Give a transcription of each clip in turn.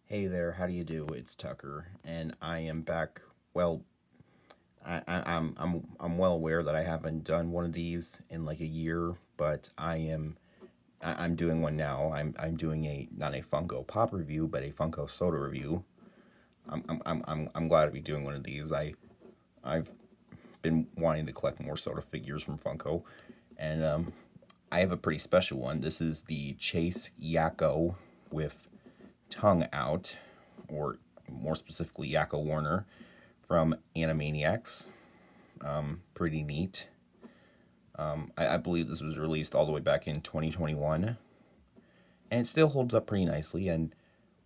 Hey there, how do you do? It's Tucker, and I am back. Well, I'm well aware that I haven't done one of these in like a year, but I'm doing one now. I'm doing a not a Funko Pop review, but a Funko Soda review. I'm glad to be doing one of these. I've been wanting to collect more soda figures from Funko, and I have a pretty special one. This is the Chase Yakko with tongue out, or more specifically, Yakko Warner from Animaniacs. Pretty neat. I believe this was released all the way back in 2021, and it still holds up pretty nicely. And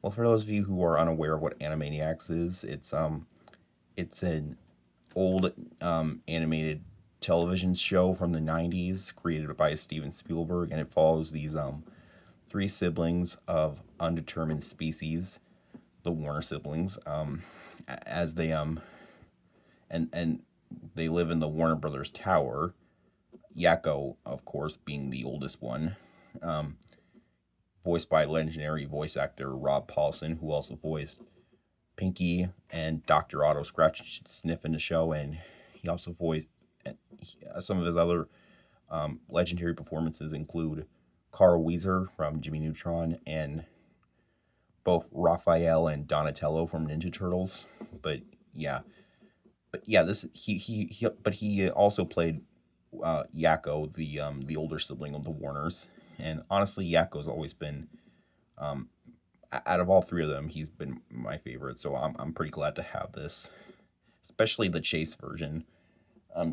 well, for those of you who are unaware of what Animaniacs is, it's an old animated television show from the 90s created by Steven Spielberg, and it follows these three siblings of undetermined species, the Warner siblings, as and they live in the Warner Brothers Tower. Yakko, of course, being the oldest one, um, voiced by legendary voice actor Rob Paulson, who also voiced Pinky and Dr. Otto Scratch Sniff in the show, and he also voiced some of his other legendary performances include Carl Weezer from Jimmy Neutron and both Raphael and Donatello from Ninja Turtles. But yeah, this he also played Yakko, the older sibling of the Warners. And honestly, Yakko's always been um, out of all three of them, he's been my favorite. So I'm pretty glad to have this, especially the Chase version,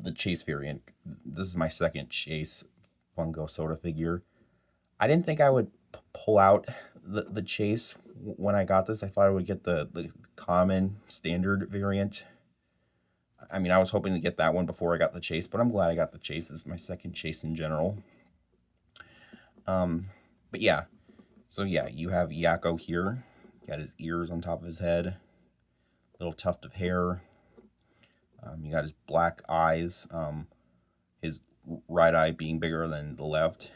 the Chase variant. This is my second Chase Funko Soda figure. I didn't think I would pull out the Chase when I got this. I thought I would get the common standard variant. I mean, I was hoping to get that one before I got the Chase, but I'm glad I got the Chase. This is my second Chase in general. Um, but yeah, so yeah, you have Yakko here. Got his ears on top of his head, little tuft of hair. You got his black eyes. His right eye being bigger than the left.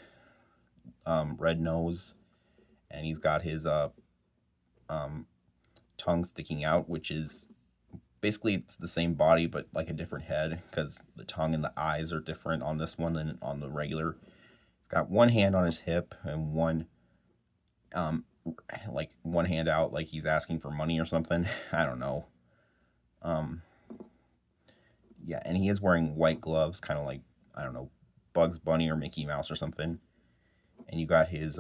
Red nose, and he's got his um, tongue sticking out, which is basically it's the same body but like a different head because the tongue and the eyes are different on this one than on the regular. He's got one hand on his hip and one um like one hand out like he's asking for money or something. I don't know. Um yeah, and he is wearing white gloves, kind of like, I don't know, Bugs Bunny or Mickey Mouse or something. And you got his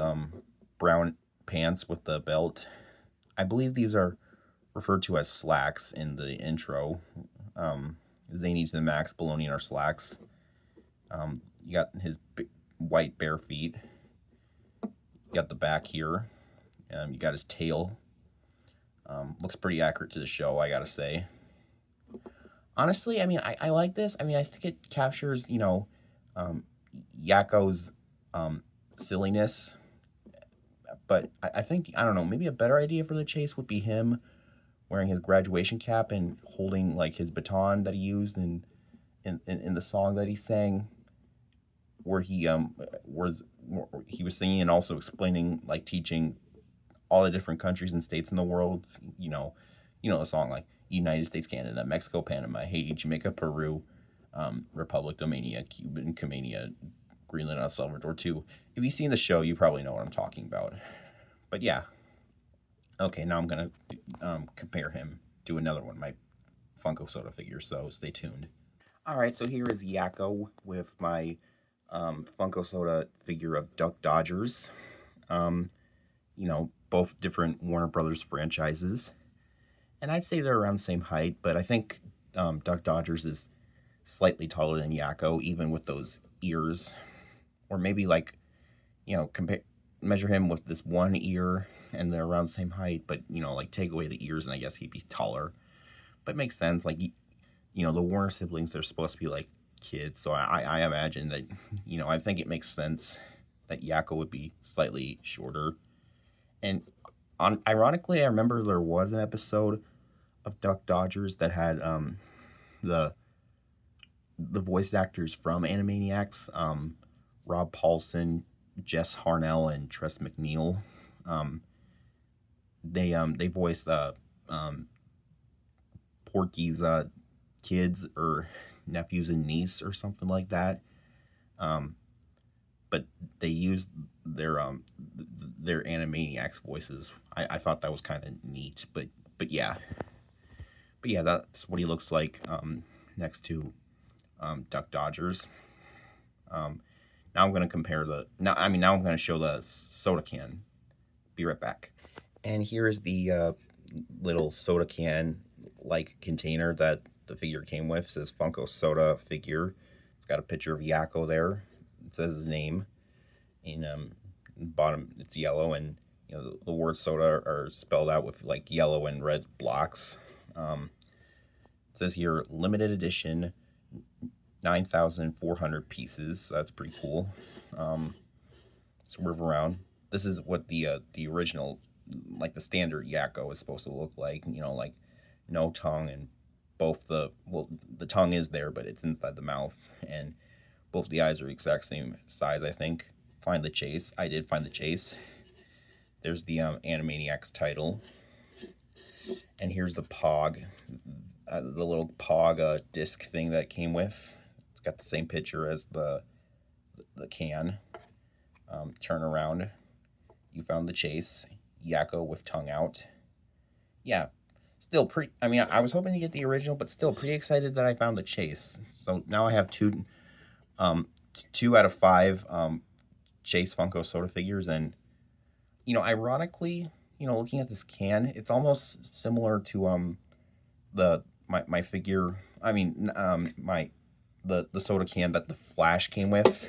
brown pants with the belt. I believe these are referred to as slacks in the intro. Zany to the max, baloney in our slacks. You got his white bare feet. You got the back here. You got his tail. Looks pretty accurate to the show, I gotta say. Honestly, I mean, I like this. I mean, I think it captures, um, Yakko's silliness. But I think, I don't know, maybe a better idea for the chase would be him wearing his graduation cap and holding like his baton that he used in the song that he sang, where he was singing and also explaining, like teaching all the different countries and states in the world. The song like United States, Canada, Mexico, Panama, Haiti, Jamaica, Peru, Republic, Domania, Cuban, Comania, Greenland, El Salvador too. If you've seen the show, you probably know what I'm talking about. But yeah, okay, now I'm gonna compare him to another one, my Funko Soda figure. So stay tuned. All right, so here is Yakko with my Funko Soda figure of Duck Dodgers. Um, both different Warner Brothers franchises, and I'd say they're around the same height. But I think Duck Dodgers is slightly taller than Yakko, even with those ears, or maybe like compare measure him with this one ear, and they're around the same height. But like take away the ears, and I guess he'd be taller. But it makes sense. Like the Warner siblings, they're supposed to be like kids, so I imagine that I think it makes sense that Yakko would be slightly shorter. And ironically, I remember there was an episode of Duck Dodgers that had the voice actors from Animaniacs, Rob Paulson, Jess Harnell, and Tress MacNeille. Um, they voiced Porky's kids or nephews and niece or something like that. Um, but they used their Animaniacs voices. I thought that was kind of neat, but yeah, that's what he looks like next to Duck Dodgers. Now I'm going to compare the now I'm going to show the soda can. Be right back. And here is the little soda can like container that the figure came with. It says Funko soda figure. It's got a picture of Yakko there. It says his name. In bottom it's yellow, and the words soda are spelled out with like yellow and red blocks. It says here limited edition, 9,400 pieces. So that's pretty cool. Swerve around. This is what the original, like the standard Yakko is supposed to look like. Like no tongue, and both the tongue is there, but it's inside the mouth, and both the eyes are the exact same size, I think. Find the chase. I did find the chase. There's the Animaniacs title, and here's the Pog, the little Pog disc thing that it came with. It's got the same picture as the can. Turn around. You found the chase. Yakko with tongue out. Yeah, still pretty. I mean, I was hoping to get the original, but still pretty excited that I found the chase. So now I have two out of 5 Chase Funko soda figures, and ironically, looking at this can, it's almost similar to my figure. I mean, the soda can that the Flash came with.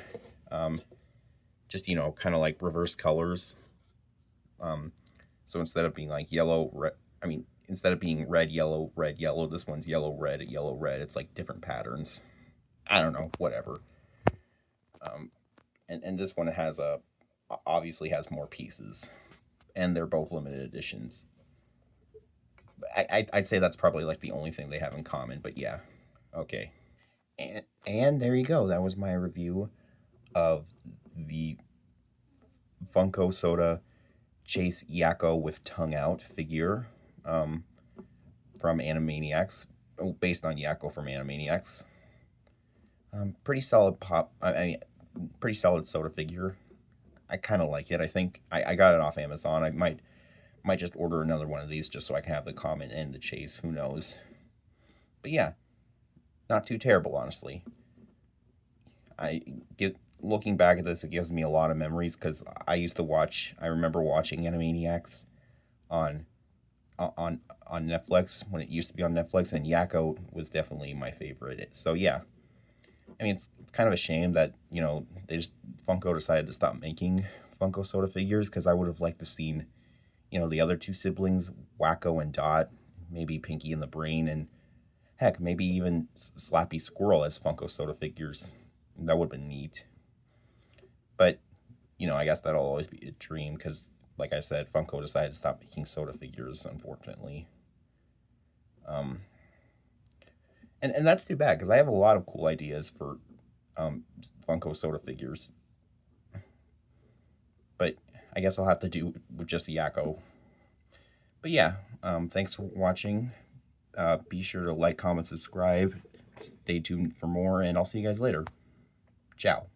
Just kind of like reverse colors. So instead of being like yellow, red, instead of being red, yellow, this one's yellow, red, yellow, red. It's like different patterns. I don't know, whatever. And this one obviously has more pieces, and they're both limited editions. I'd say that's probably like the only thing they have in common, but yeah, okay. And there you go. That was my review of the Funko Soda Chase Yakko with tongue out figure from Animaniacs, based on Yakko from Animaniacs. Pretty solid pretty solid soda figure. I kind of like it. I think I got it off Amazon. I might just order another one of these just so I can have the comment and the chase. Who knows? But yeah, not too terrible, honestly. Looking back at this, it gives me a lot of memories because I remember watching Animaniacs on Netflix when it used to be on Netflix, and Yakko was definitely my favorite. So yeah, I mean, it's kind of a shame that Funko decided to stop making Funko soda figures, because I would have liked to seen the other two siblings, Wacko and Dot, maybe Pinky and the Brain, and heck, maybe even Slappy Squirrel as Funko soda figures. That would have been neat. But I guess that'll always be a dream, because like I said, Funko decided to stop making soda figures, unfortunately. And that's too bad, because I have a lot of cool ideas for Funko soda figures. But I guess I'll have to do with just the Yakko. But yeah, thanks for watching. Be sure to like, comment, subscribe. Stay tuned for more, and I'll see you guys later. Ciao.